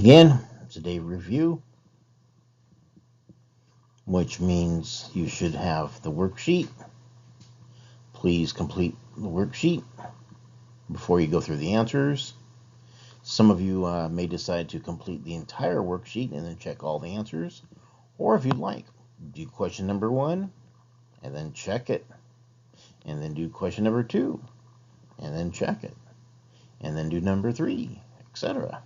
Again, it's a day review, which means you should have the worksheet. Please complete the worksheet before you go through the answers. Some of you may decide to complete the entire worksheet and then check all the answers. Or if you'd like, do question number 1 and then check it. And then do question number 2 and then check it. And then do number 3, etc.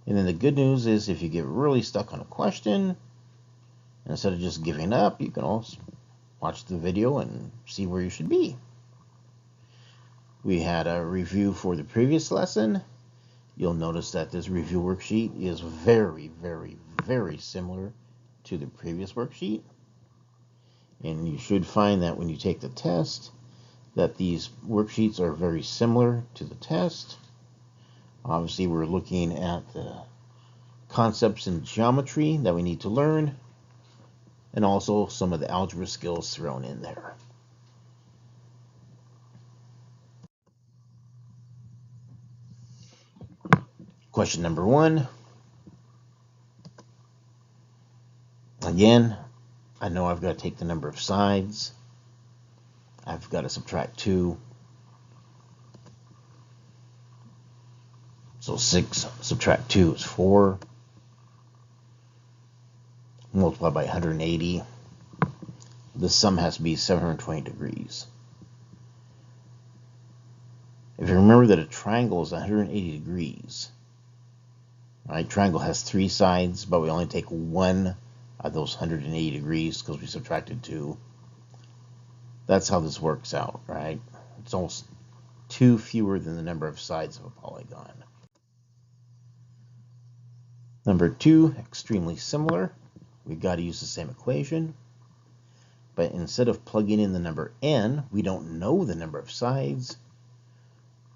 And then the good news is if you get really stuck on a question, instead of just giving up, you can also watch the video and see where you should be. We had a review for the previous lesson. You'll notice that this review worksheet is very, very, very similar to the previous worksheet. And you should find that when you take the test, that these worksheets are very similar to the test. Obviously, we're looking at the concepts in geometry that we need to learn, and also some of the algebra skills thrown in there. Question number 1. Again, I know I've got to take the number of sides. I've got to subtract 2. So 6 subtract 2 is 4. Multiply by 180. The sum has to be 720 degrees. If you remember that a triangle is 180 degrees, right? Triangle has 3 sides, but we only take 1 of those 180 degrees because we subtracted 2. That's how this works out, right? It's almost 2 fewer than the number of sides of a polygon. Number 2, extremely similar. We've got to use the same equation. But instead of plugging in the number n, we don't know the number of sides.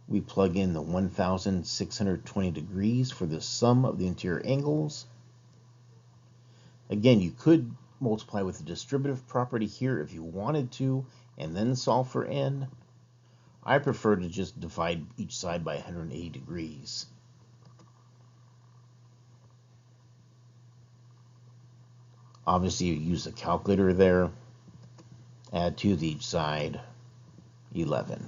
We plug in the 1,620 degrees for the sum of the interior angles. Again, you could multiply with the distributive property here if you wanted to, and then solve for n. I prefer to just divide each side by 180 degrees. Obviously, you use a calculator there. Add 2 to each side, 11.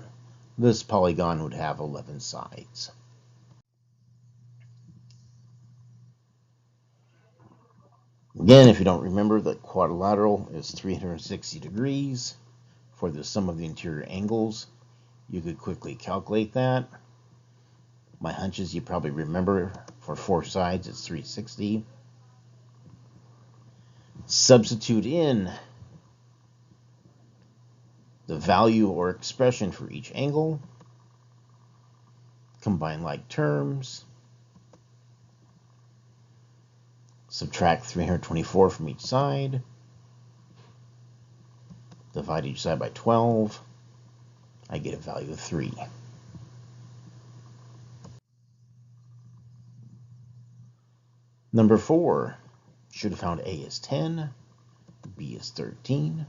This polygon would have 11 sides. Again, if you don't remember, the quadrilateral is 360 degrees for the sum of the interior angles. You could quickly calculate that. My hunch is you probably remember for 4 sides it's 360. Substitute in the value or expression for each angle. Combine like terms. Subtract 324 from each side. Divide each side by 12. I get a value of 3. Number 4. Should have found A is 10. B is 13.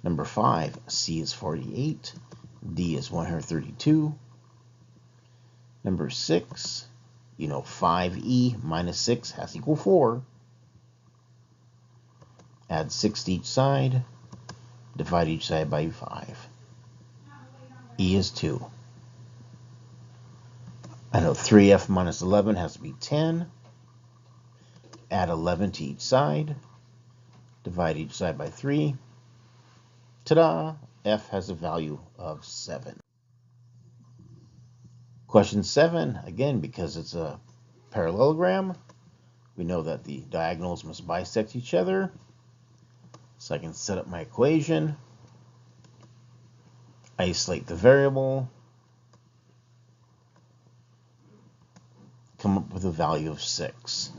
Number 5. C is 48. D is 132. Number 6. You know 5e minus 6 has to equal 4. Add 6 to each side. Divide each side by 5. E is 2. I know 3f minus 11 has to be 10. Add 11 to each side. Divide each side by 3. Ta-da! F has a value of 7. Question 7, again, because it's a parallelogram, we know that the diagonals must bisect each other. So I can set up my equation, isolate the variable, come up with a value of 6.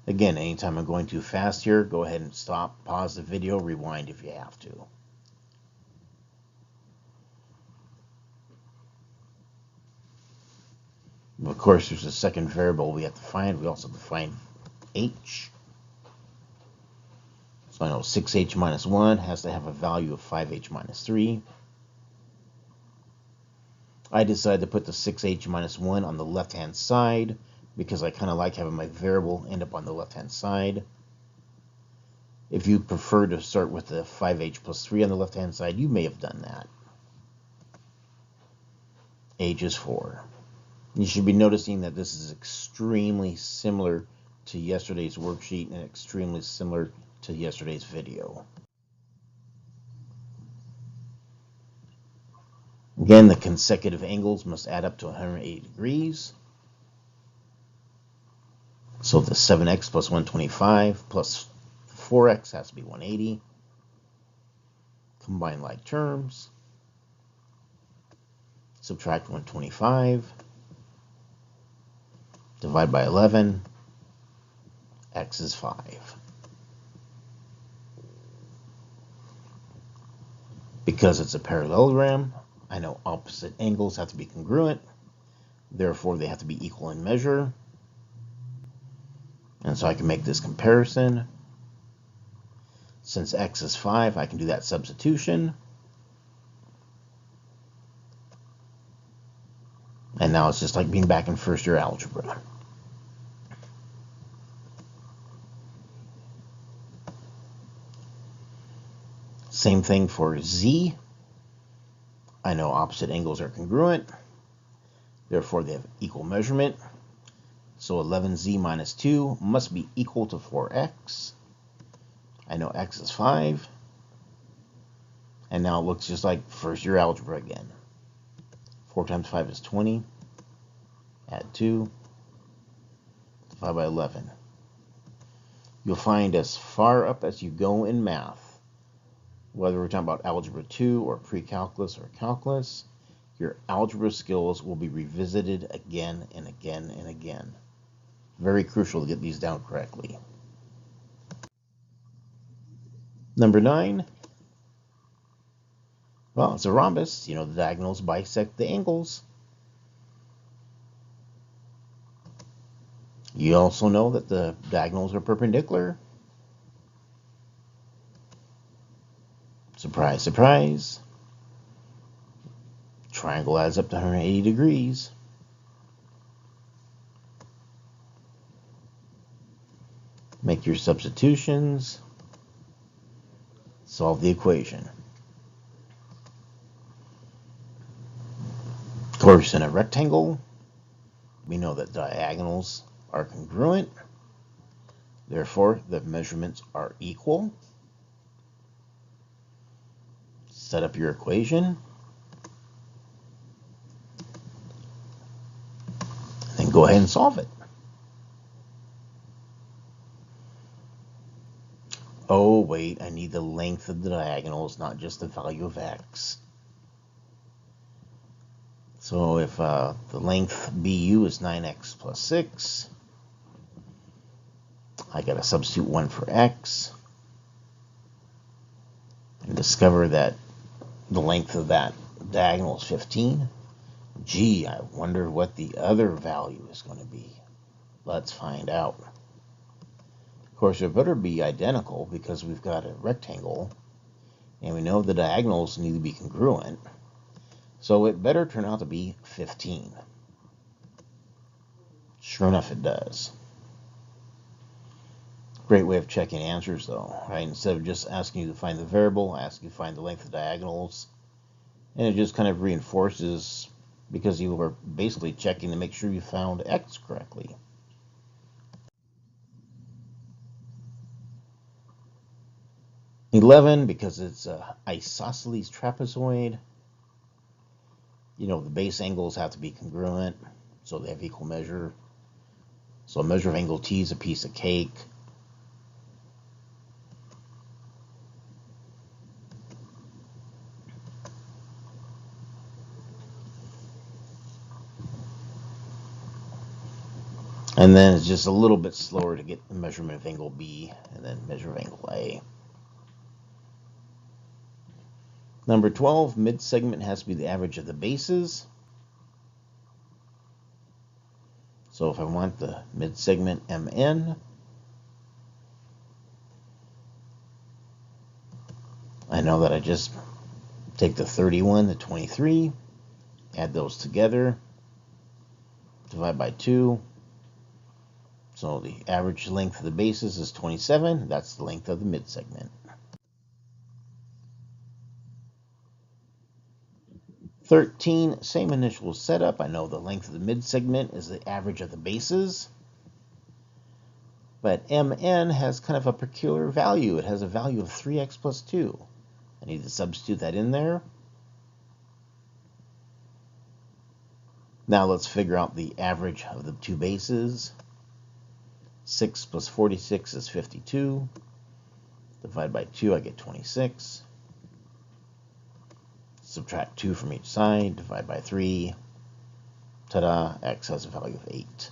Again, anytime I'm going too fast here, go ahead and stop, pause the video, rewind if you have to. Of course, there's a second variable we have to find. We also have to find h. So I know 6h minus 1 has to have a value of 5h minus 3. I decided to put the 6h minus 1 on the left-hand side because I kind of like having my variable end up on the left-hand side. If you prefer to start with the 5h plus 3 on the left-hand side, you may have done that. Age is 4. You should be noticing that this is extremely similar to yesterday's worksheet and extremely similar to yesterday's video. Again, the consecutive angles must add up to 180 degrees. So the 7x plus 125 plus 4x has to be 180. Combine like terms. Subtract 125. Divide by 11. X is 5. Because it's a parallelogram, I know opposite angles have to be congruent. Therefore, they have to be equal in measure. And so I can make this comparison. Since x is 5, I can do that substitution. And now it's just like being back in first year algebra. Same thing for z. I know opposite angles are congruent. Therefore, they have equal measurement. So 11z minus 2 must be equal to 4x. I know x is 5. And now it looks just like first year algebra again. 4 times 5 is 20. Add 2. Divide by 11. You'll find as far up as you go in math, whether we're talking about Algebra 2 or pre-calculus or calculus, your algebra skills will be revisited again and again and again. Very crucial to get these down correctly. Number 9. Well, it's a rhombus. You know, the diagonals bisect the angles. You also know that the diagonals are perpendicular. Surprise, surprise. Triangle adds up to 180 degrees. Make your substitutions. Solve the equation. Of course, in a rectangle, we know that diagonals are congruent. Therefore, the measurements are equal. Set up your equation. Then go ahead and solve it. Oh, wait, I need the length of the diagonals, not just the value of x. So if the length BU is 9x plus 6, I got to substitute 1 for x and discover that the length of that diagonal is 15. Gee, I wonder what the other value is going to be. Let's find out. Of course, it better be identical because we've got a rectangle and we know the diagonals need to be congruent. So it better turn out to be 15. Sure enough, it does. Great way of checking answers, though, right? Instead of just asking you to find the variable, I ask you to find the length of diagonals. And it just kind of reinforces, because you were basically checking to make sure you found x correctly. (11), because it's an isosceles trapezoid. You know, the base angles have to be congruent, so they have equal measure. So a measure of angle T is a piece of cake. And then it's just a little bit slower to get the measurement of angle B and then measure of angle A. Number 12, mid-segment has to be the average of the bases. So if I want the mid-segment MN, I know that I just take the 31, the 23, add those together, divide by 2, So the average length of the bases is 27. That's the length of the mid-segment. 13, same initial setup. I know the length of the mid-segment is the average of the bases. But mn has kind of a peculiar value. It has a value of 3x plus 2. I need to substitute that in there. Now let's figure out the average of the two bases. 6 plus 46 is 52. Divide by 2, I get 26. Subtract 2 from each side. Divide by 3. Ta-da! X has a value of 8.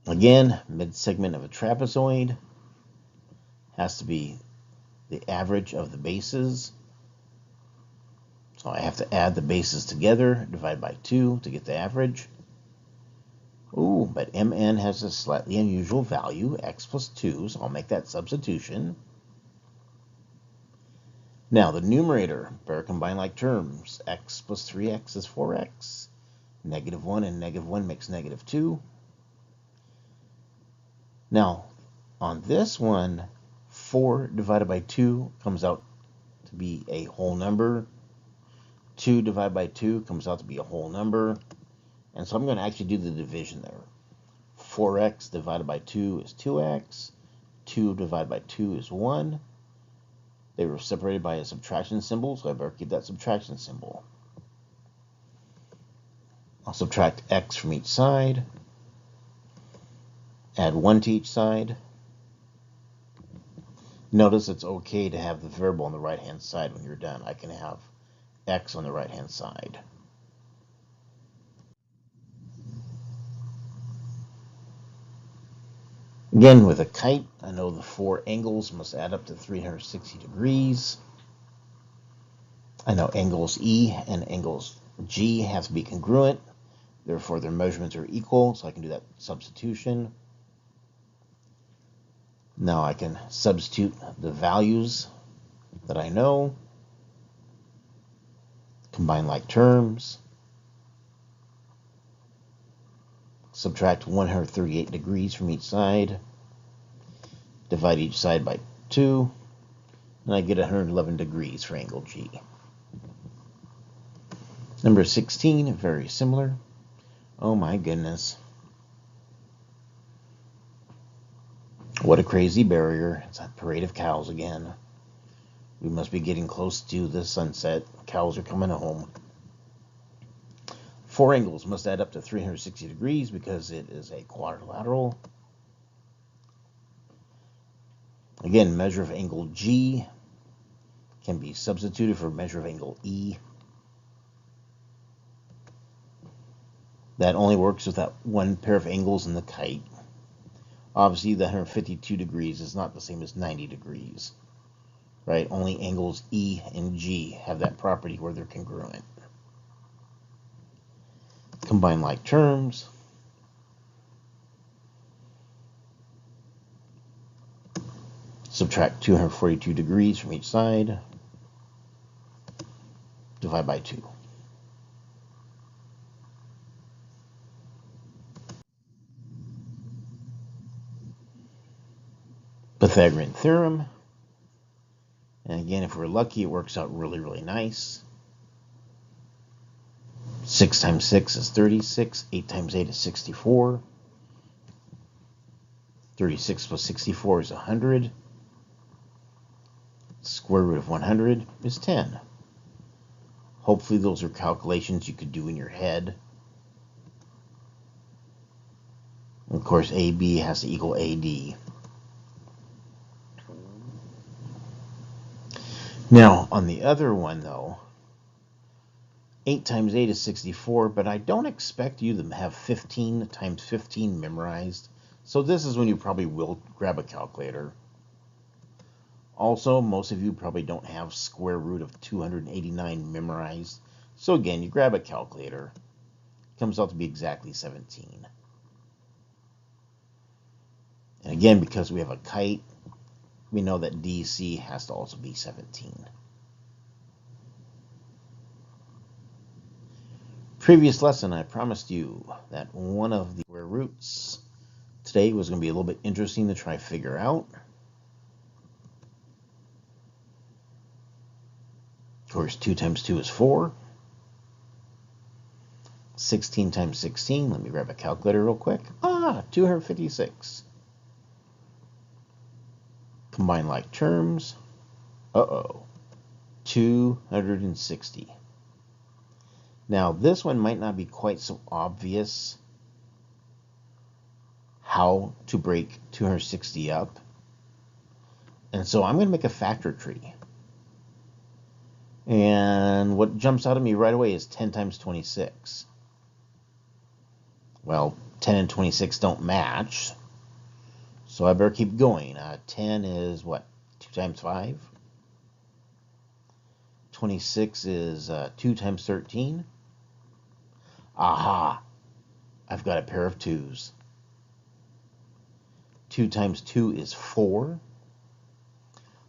Again, mid-segment of a trapezoid has to be the average of the bases. So I have to add the bases together, divide by 2 to get the average. Ooh, but mn has a slightly unusual value, x plus 2, so I'll make that substitution. Now the numerator, better combine like terms. X plus 3x is 4x. Negative 1 and negative 1 makes negative 2. Now, on this one, 4 divided by 2 comes out to be a whole number. 2 divided by 2 comes out to be a whole number. And so I'm going to actually do the division there. 4x divided by 2 is 2x. 2 divided by 2 is 1. They were separated by a subtraction symbol, so I better keep that subtraction symbol. I'll subtract x from each side. Add 1 to each side. Notice it's okay to have the variable on the right-hand side when you're done. I can have x on the right-hand side. Again, with a kite, I know the 4 angles must add up to 360 degrees. I know angles E and angles G have to be congruent. Therefore, their measurements are equal, so I can do that substitution. Now I can substitute the values that I know. Combine like terms. Subtract 138 degrees from each side. Divide each side by 2. And I get 111 degrees for angle G. Number 16, very similar. Oh my goodness. What a crazy barrier. It's a parade of cows again. We must be getting close to the sunset. Cows are coming home. 4 angles must add up to 360 degrees because it is a quadrilateral. Again, measure of angle G can be substituted for measure of angle E. That only works with that one pair of angles in the kite. Obviously, the 152 degrees is not the same as 90 degrees. Right? Only angles E and G have that property where they're congruent. Combine like terms. Subtract 242 degrees from each side. Divide by 2. Pythagorean theorem. And again, if we're lucky, it works out really, really nice. 6 times 6 is 36. 8 times 8 is 64. 36 plus 64 is 100. Square root of 100 is 10. Hopefully those are calculations you could do in your head. Of course, AB has to equal AD. Now, on the other one, though, 8 times 8 is 64, but I don't expect you to have 15 times 15 memorized. So this is when you probably will grab a calculator. Also, most of you probably don't have square root of 289 memorized. So again, you grab a calculator. It comes out to be exactly 17. And again, because we have a kite, we know that DC has to also be 17. Previous lesson, I promised you that one of the square roots today was going to be a little bit interesting to try to figure out. Of course, 2 times 2 is 4. 16 times 16, let me grab a calculator real quick. 256. Combine like terms. 260. Now, this one might not be quite so obvious how to break 260 up. And so I'm going to make a factor tree. And what jumps out at me right away is 10 times 26. Well, 10 and 26 don't match, so I better keep going. 10 is what? 2 times 5? 26 is 2 times 13. Aha! I've got a pair of 2's. 2 times 2 is 4.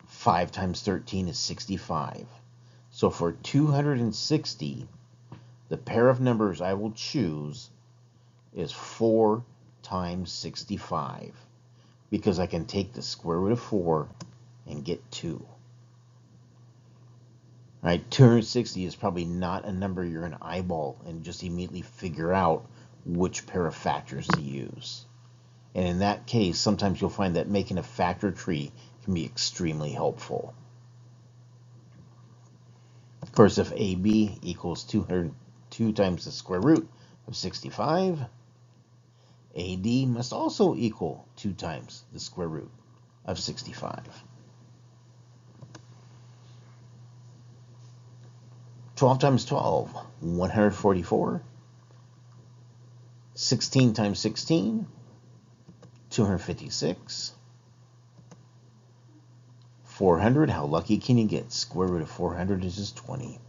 5 times 13 is 65. So for 260, the pair of numbers I will choose is 4 times 65, because I can take the square root of 4 and get 2. Right, 260 is probably not a number you're going to eyeball and just immediately figure out which pair of factors to use. And in that case, sometimes you'll find that making a factor tree can be extremely helpful. Of course, if AB equals 202 times the square root of 65, AD must also equal 2 times the square root of 65. 12 times 12, 144. 16 times 16, 256. 400, how lucky can you get? Square root of 400 is just 20.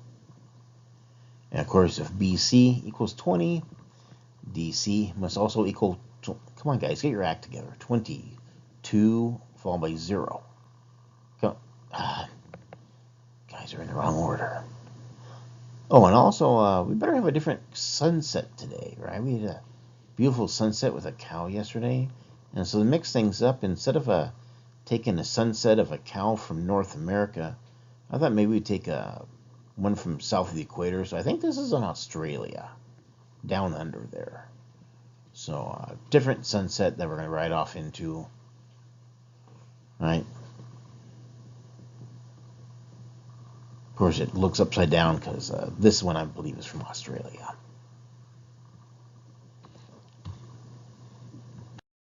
And of course, if BC equals 20, DC must also equal, come on guys, get your act together. 22 followed by 0. Guys are in the wrong order. Oh, and also, we better have a different sunset today, right? We had a beautiful sunset with a cow yesterday. And so to mix things up, instead of taking a sunset of a cow from North America, I thought maybe we'd take one from south of the equator. So I think this is in Australia, down under there. So different sunset that we're going to ride off into, right? Of course, it looks upside down because this one, I believe, is from Australia.